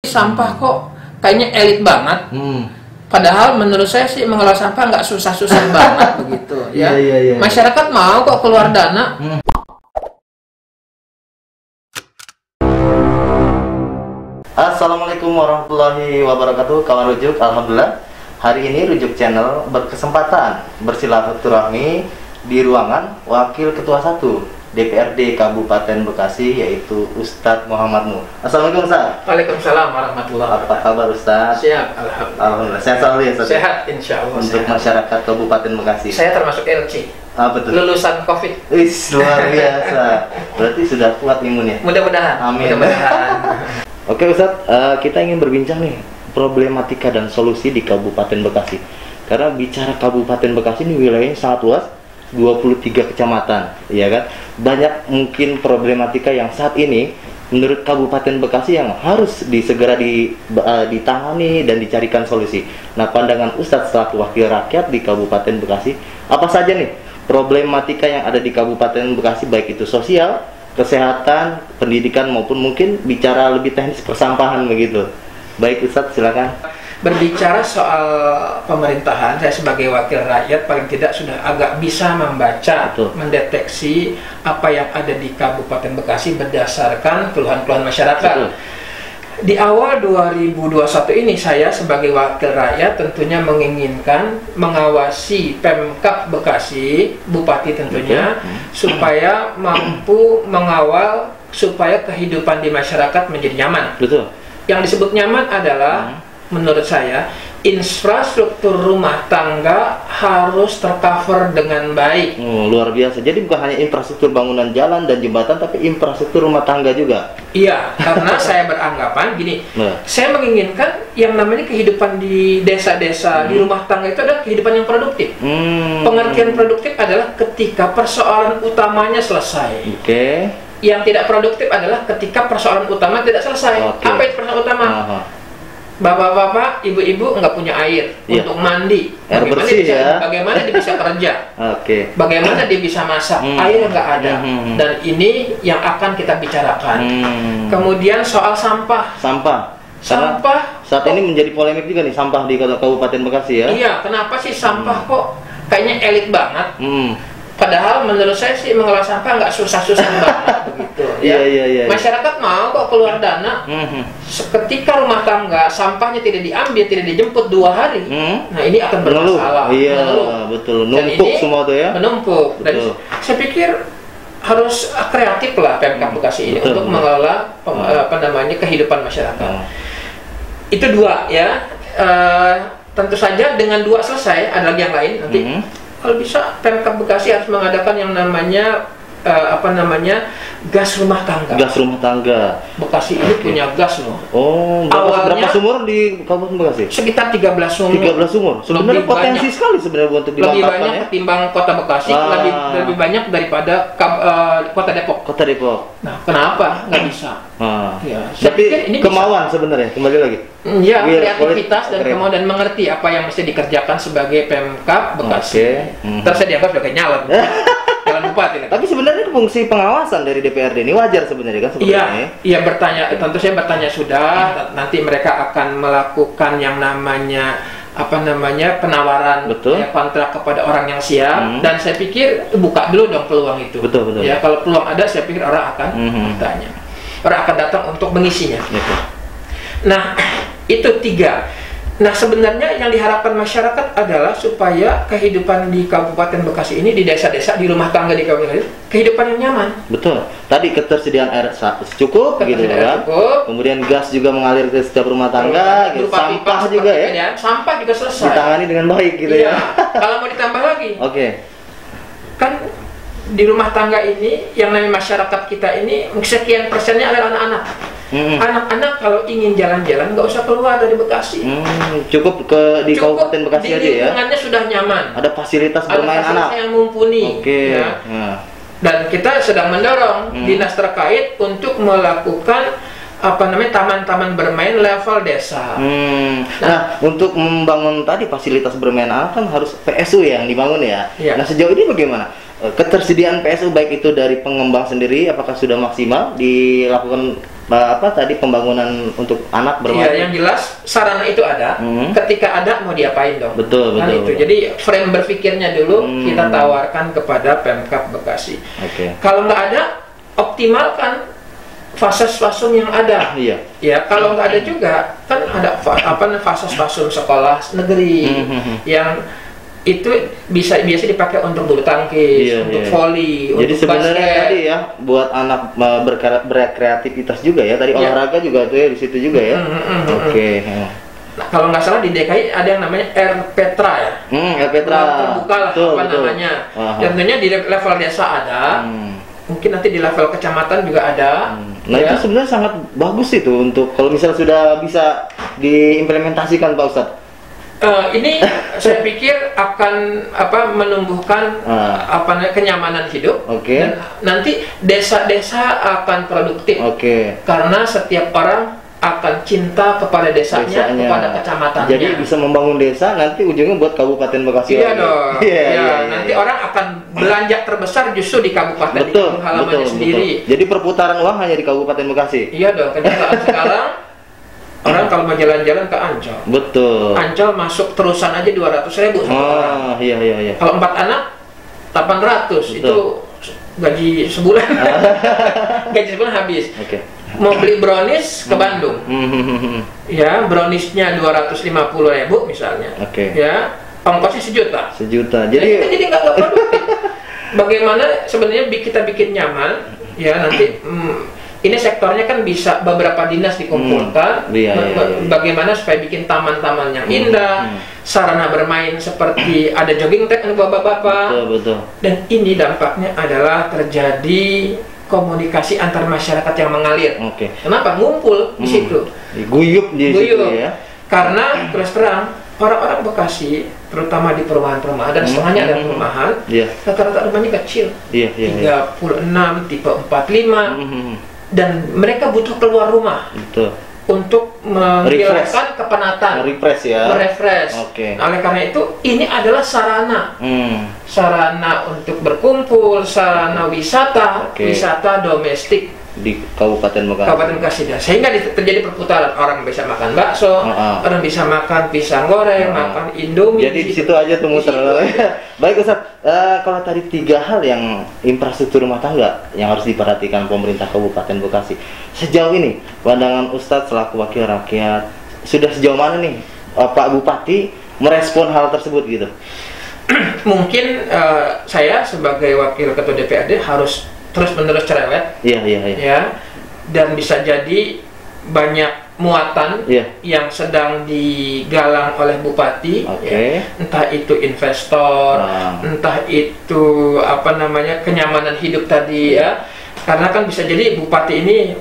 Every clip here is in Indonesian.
Sampah kok kayaknya elit banget. Padahal menurut saya sih mengelola sampah nggak susah-susah banget begitu ya. Masyarakat mau kok keluar dana. Assalamualaikum warahmatullahi wabarakatuh. Kawan Rujuk, alhamdulillah hari ini Rujuk Channel berkesempatan bersilaturahmi di ruangan Wakil Ketua 1 DPRD Kabupaten Bekasi, yaitu Ustadz Muhammad Nuh. Assalamualaikum Ustadz. Waalaikumsalam warahmatullahi wabarakatuh. Apa kabar Ustadz? Siap, alhamdulillah. Alhamdulillah. Sehat selalu ya Ustadz? Sehat, insya Allah. Untuk sehat. masyarakat Kabupaten Bekasi. Saya termasuk LC. Betul. Lulusan COVID. Luar biasa. Berarti sudah kuat imunnya. Mudah-mudahan. Amin. Mudah-mudahan. Oke Ustadz, kita ingin berbincang nih problematika dan solusi di Kabupaten Bekasi. Karena bicara Kabupaten Bekasi ini wilayahnya sangat luas, 23 kecamatan, ya kan? Banyak mungkin problematika yang saat ini menurut Kabupaten Bekasi yang harus segera ditangani dan dicarikan solusi. Nah, pandangan Ustadz selaku wakil rakyat di Kabupaten Bekasi, apa saja nih problematika yang ada di Kabupaten Bekasi, baik itu sosial, kesehatan, pendidikan, maupun mungkin bicara lebih teknis persampahan begitu. Baik Ustadz, silakan. Berbicara soal pemerintahan, saya sebagai wakil rakyat paling tidak sudah agak bisa membaca, mendeteksi apa yang ada di Kabupaten Bekasi berdasarkan keluhan-keluhan masyarakat. Di awal 2021 ini saya sebagai wakil rakyat tentunya menginginkan mengawasi Pemkab Bekasi, Bupati tentunya, supaya mampu mengawal supaya kehidupan di masyarakat menjadi nyaman. Yang disebut nyaman adalah menurut saya, infrastruktur rumah tangga harus tercover dengan baik. Luar biasa. Jadi bukan hanya infrastruktur bangunan jalan dan jembatan, tapi infrastruktur rumah tangga juga. Iya, karena saya beranggapan gini, saya menginginkan yang namanya kehidupan di desa-desa, di rumah tangga itu adalah kehidupan yang produktif. Pengertian produktif adalah ketika persoalan utamanya selesai. Yang tidak produktif adalah ketika persoalan utama tidak selesai. Apa itu persoalan utama? Bapak-bapak, ibu-ibu nggak punya air untuk mandi. Air bersih ya. Bagaimana dia bisa kerja? Bagaimana dia bisa masak? Air nggak ada. Dan ini yang akan kita bicarakan. Kemudian soal sampah. Sampah saat ini menjadi polemik juga nih, sampah di Kabupaten Bekasi ya. Iya, kenapa sih sampah kok kayaknya elit banget? Padahal menurut saya sih mengelola sampah nggak susah-susah banget begitu ya. Masyarakat mau kok keluar dana. Ketika rumah tangga sampahnya tidak diambil, tidak dijemput 2 hari, nah ini akan bermasalah. Betul. Numpuk semua tuh ya. Menumpuk. Dan saya pikir harus kreatif lah Pemkab Bekasi ini untuk mengelola kehidupan masyarakat. Itu 2 ya. Tentu saja dengan 2 selesai, ada lagi yang lain nanti. Kalau bisa Pemkab Bekasi harus mengadakan yang namanya gas rumah tangga. Gas rumah tangga. Bekasi ini punya gas loh. Berapa sumur di Kabupaten Bekasi? Sekitar 13 sumur. 13 sumur. Sebenarnya potensi sekali sebenarnya untuk dimanfaatkan. Lebih banyak ketimbang Kota Bekasi, lebih banyak daripada Kota Depok. Nah, kenapa nggak bisa? Tapi ini kemauan sebenarnya, kembali lagi. Ya, kreativitas dan kemauan dan mengerti apa yang mesti dikerjakan sebagai Pemkab Bekasi. Terus saya dianggap sebagai nyalon. Bupati. Tapi sebenarnya fungsi pengawasan dari DPRD ini wajar sebenarnya kan? Iya, bertanya. Tentu saya bertanya sudah. Nanti mereka akan melakukan yang namanya penawaran kontrak kepada orang yang siap. Dan saya pikir buka dulu dong peluang itu. Ya, kalau peluang ada, saya pikir orang akan bertanya. Orang akan datang untuk mengisinya. Nah, itu 3. Nah, sebenarnya yang diharapkan masyarakat adalah supaya kehidupan di Kabupaten Bekasi ini, di desa-desa, di rumah tangga di Kabupaten Bekasi, kehidupan yang nyaman. Tadi ketersediaan air cukup, gitu kan? Kemudian gas juga mengalir ke setiap rumah tangga, gitu. Sampah juga ya? Sampah juga selesai. Ditangani dengan baik gitu ya. Kalau mau ditambah lagi, kan di rumah tangga ini, yang namanya masyarakat kita ini, sekian persennya adalah anak-anak. Anak-anak kalau ingin jalan-jalan nggak usah keluar dari Bekasi. Cukup di Kabupaten Bekasi aja ya. Lingkungannya sudah nyaman. Ada fasilitas bermain anak yang mumpuni. Dan kita sedang mendorong dinas terkait untuk melakukan taman-taman bermain level desa. Nah, untuk membangun tadi fasilitas bermain anak kan harus PSU yang dibangun ya. Nah, sejauh ini bagaimana? ketersediaan PSU baik itu dari pengembang sendiri apakah sudah maksimal dilakukan pembangunan untuk anak bermain? Iya, yang jelas sarana itu ada. Ketika ada mau diapain dong? Betul. Jadi frame berpikirnya dulu kita tawarkan kepada Pemkab Bekasi. Kalau nggak ada, optimalkan fasum yang ada. Iya. Ya, kalau nggak ada juga kan ada fasum sekolah negeri yang itu biasa dipakai untuk bulu tangkis, untuk voli, jadi untuk sebenarnya basket. tadi ya buat anak berkreativitas juga ya tadi olahraga juga tuh ya di situ juga ya. Nah, kalau nggak salah di DKI ada yang namanya RPetra ya. RPetra. Terbuka lah namanya. Tentunya di level desa ada. Mungkin nanti di level kecamatan juga ada. Nah itu sebenarnya sangat bagus itu untuk kalau misalnya sudah bisa diimplementasikan Pak Ustadz. Ini saya pikir akan menumbuhkan kenyamanan hidup. Dan nanti desa-desa akan produktif. Karena setiap orang akan cinta kepada desanya. Kepada kecamatannya. Jadi bisa membangun desa nanti ujungnya buat Kabupaten Bekasi. Iya dong. Nanti orang akan belanja terbesar justru di kabupaten di halamannya sendiri. Jadi perputaran uang hanya di Kabupaten Bekasi. Iya dong. Kenyataan sekarang orang kalau mau jalan-jalan ke Ancol. Ancol masuk terusan aja 200.000 satu orang. Iya. Kalau 4 anak 800 itu gaji sebulan. Gaji sebulan habis. Mau beli brownies ke Bandung. Ya, browniesnya 250.000 misalnya. Ya, ongkosnya sejuta. Jadi nggak produktif. Bagaimana sebenarnya kita bikin nyaman? Ya nanti ini sektornya kan bisa beberapa dinas dikumpulkan. Bagaimana supaya bikin taman-taman yang indah, sarana bermain seperti ada jogging track untuk bapak-bapak. Dan ini dampaknya adalah terjadi komunikasi antar masyarakat yang mengalir. Kenapa? Ngumpul di situ. Guyup di situ ya. Karena terus terang orang-orang Bekasi, terutama di perumahan-perumahan dan setengahnya ada perumahan, rata-rata rumahnya kecil. 36, tipe 45. Dan mereka butuh keluar rumah untuk menghilangkan kepenatan, merefresh. Nah, oleh karena itu ini adalah sarana untuk berkumpul, sarana wisata domestik di Kabupaten Bekasi. Sehingga terjadi perputaran, orang bisa makan bakso, orang bisa makan pisang goreng, makan Indomie. Jadi di situ aja tuh muter. Baik Ustadz, kalau tadi 3 hal yang infrastruktur rumah tangga yang harus diperhatikan pemerintah Kabupaten Bekasi, sejauh ini pandangan Ustadz selaku wakil rakyat sudah sejauh mana nih Pak Bupati merespon hal tersebut gitu? Mungkin saya sebagai wakil ketua DPRD harus terus-menerus cerewet, ya, dan bisa jadi banyak muatan yang sedang digalang oleh Bupati, entah itu investor, entah itu kenyamanan hidup tadi ya, karena kan bisa jadi Bupati ini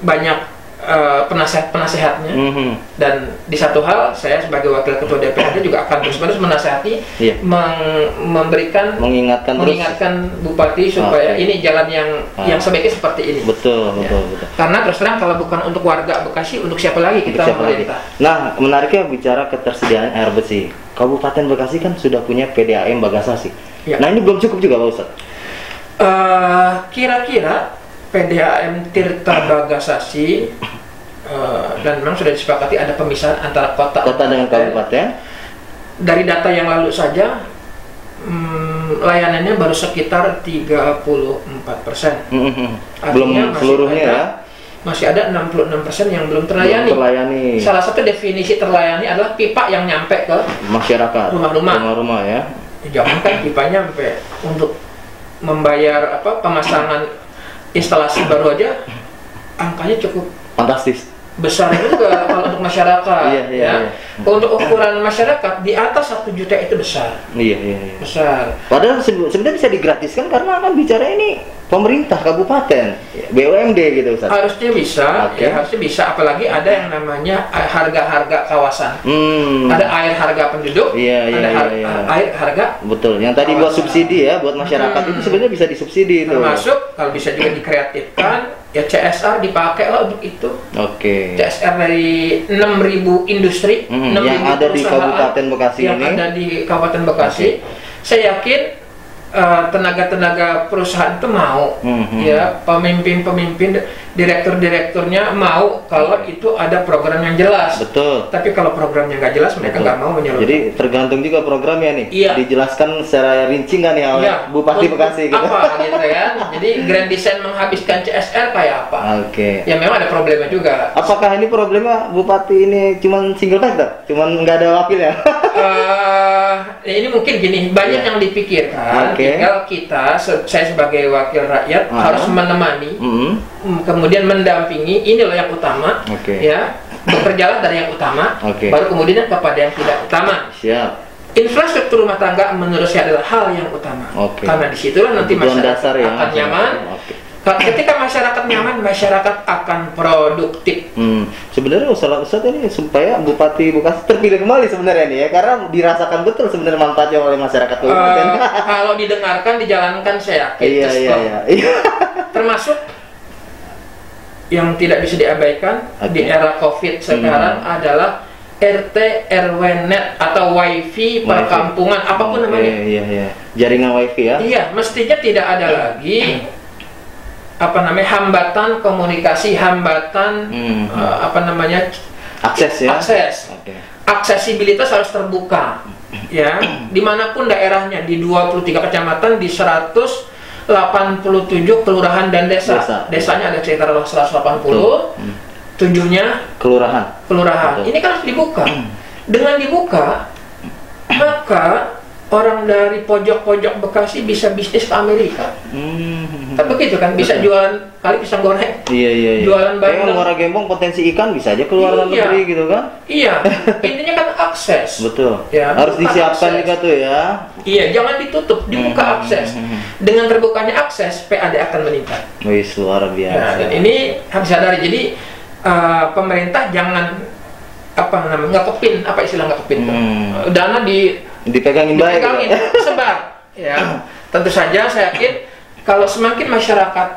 banyak penasehat-penasehatnya. Dan di satu hal saya sebagai wakil ketua DPRD juga akan terus-menerus menasehati, mengingatkan Bupati supaya ini jalan yang sebaiknya seperti ini. Betul. Karena terus terang kalau bukan untuk warga Bekasi, untuk siapa lagi kita pemerintah. Nah, menariknya bicara ketersediaan air bersih. Kabupaten Bekasi kan sudah punya PDAM Bagasasi. Nah, ini belum cukup juga Pak Ustadz? Kira-kira PDAM Tirta Bagasasi dan memang sudah disepakati ada pemisahan antara kota dengan kabupaten. Dari data yang lalu saja layanannya baru sekitar 34%. Belum seluruhnya masih ada 66% yang belum terlayani. Salah satu definisi terlayani adalah pipa yang nyampe ke masyarakat, rumah-rumah ya. Jangan kan pipanya sampai untuk membayar pemasangan instalasi baru aja angkanya cukup fantastis, besar juga kalau untuk masyarakat. Untuk ukuran masyarakat di atas 1 juta itu besar. Besar. Padahal sebenarnya bisa digratiskan karena kan bicara ini pemerintah kabupaten, BUMD gitu Ustaz. Harusnya bisa, harusnya bisa. Apalagi ada yang namanya harga-harga kawasan. Ada air harga penduduk, ada air harga. Betul. Yang tadi kawasan. Buat subsidi ya, buat masyarakat itu sebenarnya bisa disubsidi itu. Termasuk kalau bisa juga dikreatifkan, ya CSR dipakai lah untuk itu. CSR dari 6.000 industri, 6.000 yang ada di Kabupaten Bekasi yang ada di Kabupaten Bekasi. Saya yakin tenaga-tenaga perusahaan itu mau, ya pemimpin-pemimpin, direktur-direkturnya mau kalau itu ada program yang jelas. Betul. Tapi kalau programnya nggak jelas, mereka nggak mau menyalurkan. Jadi tergantung juga programnya nih. Iya. Dijelaskan secara rinci nggak nih oleh Bupati Bekasi gitu. Apa gitu kan? Jadi Grand Design menghabiskan CSR kayak apa? Oke. Ya memang ada problemnya juga. Apakah ini problemnya Bupati ini cuman single factor? Cuman nggak ada wakilnya? Ini mungkin gini, banyak yang dipikirkan. Tinggal kita, saya sebagai wakil rakyat harus menemani, kemudian mendampingi. Ini loh yang utama, ya. Bekerjalah dari yang utama, baru kemudian kepada yang tidak utama. Siap. Infrastruktur rumah tangga menurut saya adalah hal yang utama, karena disitulah nanti masyarakat akan nyaman. Ketika masyarakat nyaman, masyarakat akan produktif. Sebenarnya usaha ini supaya Bupati Bekasi terpilih kembali sebenarnya nih ya, karena dirasakan betul sebenarnya manfaatnya oleh masyarakat. Kalau didengarkan, dijalankan, saya yakin. Iya. Termasuk yang tidak bisa diabaikan di era COVID sekarang adalah RT RW net atau WiFi perkampungan, apapun namanya. Iya. Jaringan WiFi ya. Iya, mestinya tidak ada lagi hambatan komunikasi, hambatan akses ya. Aksesibilitas harus terbuka, ya, dimanapun daerahnya, di 23 kecamatan, di 187 kelurahan dan desa. Desanya ada sekitar 180, 7-nya kelurahan. Ini kan harus dibuka. Dengan dibuka, maka orang dari pojok-pojok Bekasi bisa bisnis ke Amerika. Tapi begitu kan, bisa jualan kali pisang goreng. Iya. Jualan bandeng. Muara Gembong potensi ikan bisa aja keluar negeri gitu kan? Iya. Intinya kan akses. Betul. Ya, harus disiapkan juga tuh ya. Iya, jangan ditutup, dibuka akses. Dengan terbukanya akses, PAD akan meningkat. Wih, luar biasa. Nah, dan ini harus sadari. Jadi pemerintah jangan ngekepin, apa istilah ngekepin? Dana dipegangin baik, sebar, ya. Tentu saja saya yakin kalau semakin masyarakat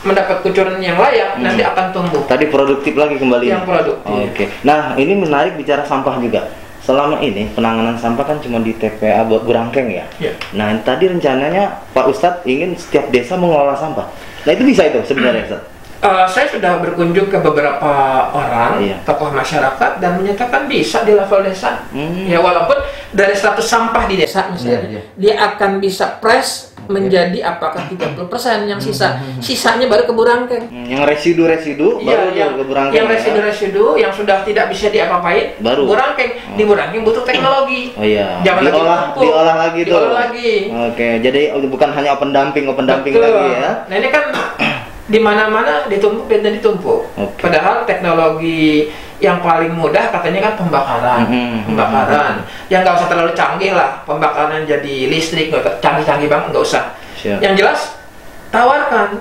mendapat kucuran yang layak, nanti akan tumbuh. Tadi produktif lagi kembali. Yang produktif. Nah, ini menarik bicara sampah juga. Selama ini penanganan sampah kan cuma di TPA Burangkeng ya. Nah, tadi rencananya Pak Ustadz ingin setiap desa mengelola sampah. Nah, itu bisa itu sebenarnya, Ustadz? Saya sudah berkunjung ke beberapa orang, tokoh masyarakat, dan menyatakan bisa di level desa. Ya, walaupun dari 100 sampah di desa misalnya, dia akan bisa press menjadi apakah 30% yang sisanya baru ke Burangkeng. Yang residu baru ke Burangkeng. Yang residu yang sudah tidak bisa diapa-apain baru Burangkeng. Di Burangkeng butuh teknologi. Jangan diolah lagi. Oke, jadi bukan hanya open dumping lagi ya. Nah, ini kan di mana-mana ditumpuk. Padahal teknologi yang paling mudah katanya kan pembakaran. Yang nggak usah terlalu canggih lah, pembakaran jadi listrik, nggak canggih-canggih banget, nggak usah. Yang jelas tawarkan,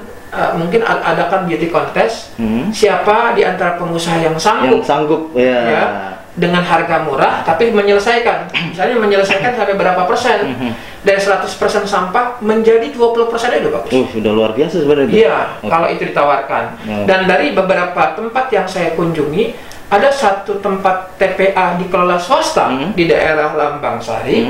mungkin adakan beauty contest. Siapa di antara pengusaha yang sanggup ya, dengan harga murah tapi menyelesaikan, misalnya menyelesaikan sampai berapa persen dari 100% sampah menjadi 20% itu bagus. Sudah luar biasa sebenarnya. Iya, kalau itu ditawarkan. Dan dari beberapa tempat yang saya kunjungi, ada satu tempat TPA dikelola swasta di daerah Lambang Sari.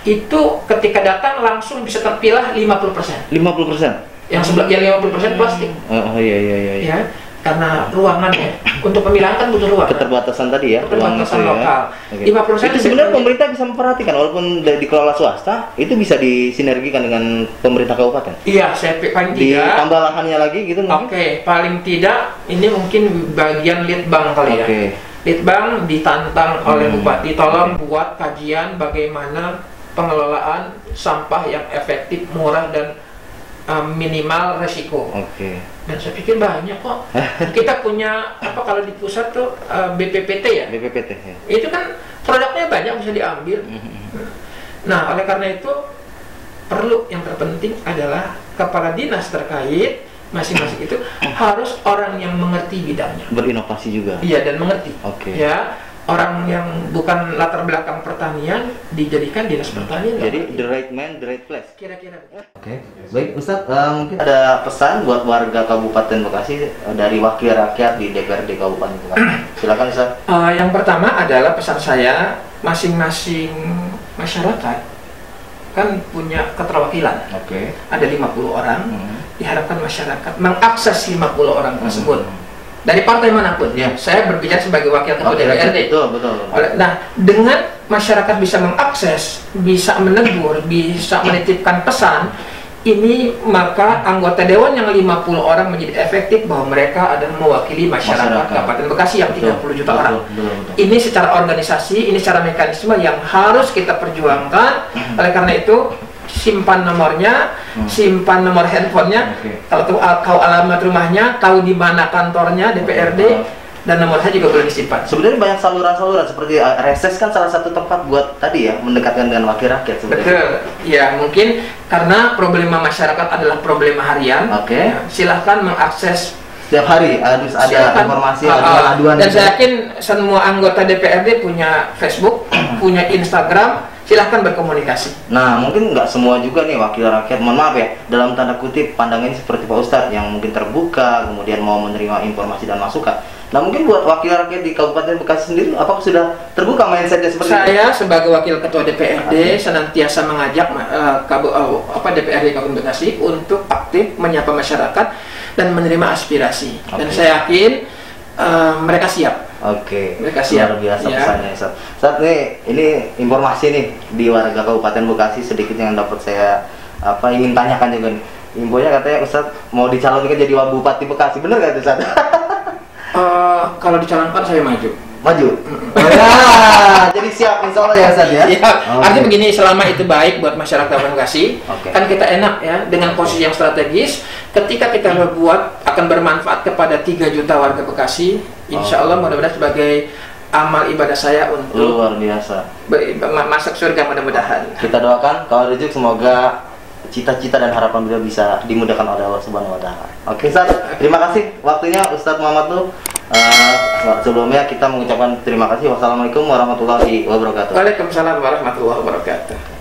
Itu ketika datang langsung bisa terpilah 50%. 50%. Yang 50% plastik. Iya. Karena ruangannya untuk pemilahan kan butuh ruang. Keterbatasan tadi ya. Keterbatasan lokal. 50% itu sebenarnya pemerintah bisa memperhatikan, walaupun dikelola swasta, itu bisa disinergikan dengan pemerintah kabupaten. Iya, saya paling tidak. Ditambah lahannya lagi gitu. Paling tidak ini mungkin bagian litbang kali ya. Litbang ditantang oleh Bupati, tolong buat kajian bagaimana pengelolaan sampah yang efektif, murah, dan minimal resiko. Dan saya pikir banyak kok. Kita punya kalau di pusat tuh BPPT ya. Itu kan produknya banyak bisa diambil. Nah, oleh karena itu perlu, yang terpenting adalah kepala dinas terkait masing-masing itu harus orang yang mengerti bidangnya. Berinovasi juga. Iya, dan mengerti. Ya. Orang yang bukan latar belakang pertanian dijadikan dinas pertanian. Jadi the right man, the right place. Kira-kira. Baik Ustadz, mungkin ada pesan buat warga Kabupaten Bekasi dari wakil rakyat di DPRD Kabupaten Bekasi. Silakan Ustadz. Yang pertama adalah pesan saya, masing-masing masyarakat kan punya keterwakilan. Oke. Ada 50 orang, diharapkan masyarakat mengakses 50 orang tersebut. Dari partai manapun, saya berbicara sebagai wakil ketua DPRD. Betul. Nah, dengan masyarakat bisa mengakses, bisa menegur, bisa menitipkan pesan, ini maka anggota dewan yang 50 orang menjadi efektif bahwa mereka adalah mewakili masyarakat Kabupaten Bekasi yang 30 juta orang. Ini secara organisasi, ini secara mekanisme yang harus kita perjuangkan. Oleh karena itu, simpan nomornya, simpan nomor handphonenya, tahu alamat rumahnya, tahu di mana kantornya DPRD, dan nomornya juga boleh disimpan. Sebenarnya banyak saluran-saluran seperti reses kan salah satu tempat buat tadi ya mendekatkan dengan wakil rakyat sebenarnya. Betul, ya mungkin karena problema masyarakat adalah problema harian. Ya, silahkan mengakses setiap hari harus ada informasi, aduan. Dan saya yakin semua anggota DPRD punya Facebook, punya Instagram. Silahkan berkomunikasi. Nah, mungkin nggak semua juga nih wakil rakyat, mohon maaf ya, dalam tanda kutip pandangannya seperti Pak Ustadz yang mungkin terbuka, kemudian mau menerima informasi dan masukan. Nah, mungkin buat wakil rakyat di Kabupaten Bekasi sendiri, apakah sudah terbuka mindsetnya seperti itu? Saya sebagai wakil ketua DPRD senantiasa mengajak DPRD Kabupaten Bekasi untuk aktif menyapa masyarakat dan menerima aspirasi. Dan saya yakin mereka siap. Mereka siap. Luar biasa pesannya, Ustaz. Saat ini informasi nih di warga Kabupaten Bekasi sedikit yang dapat saya ingin tanyakan juga nih. Infonya katanya Ustaz mau dicalonkan jadi Bupati Bekasi, bener nggak Ustaz? Kalau dicalonkan saya maju. Maju? Jadi siap insya Allah ya Ustaz ya? Artinya begini, selama itu baik buat masyarakat Kabupaten Bekasi, kan kita enak ya dengan posisi yang strategis. Ketika kita berbuat akan bermanfaat kepada 3 juta warga Bekasi, insya Allah mudah-mudahan sebagai amal ibadah saya untuk luar biasa masuk surga mudah-mudahan. Kita doakan kalau rezeki semoga cita-cita dan harapan beliau bisa dimudahkan oleh Allah Subhanahu wa taala. Oke, Ustaz, terima kasih waktunya Ustaz Muhammad tuh. Sebelumnya kita mengucapkan terima kasih. Wassalamualaikum warahmatullahi wabarakatuh. Waalaikumsalam warahmatullahi wabarakatuh.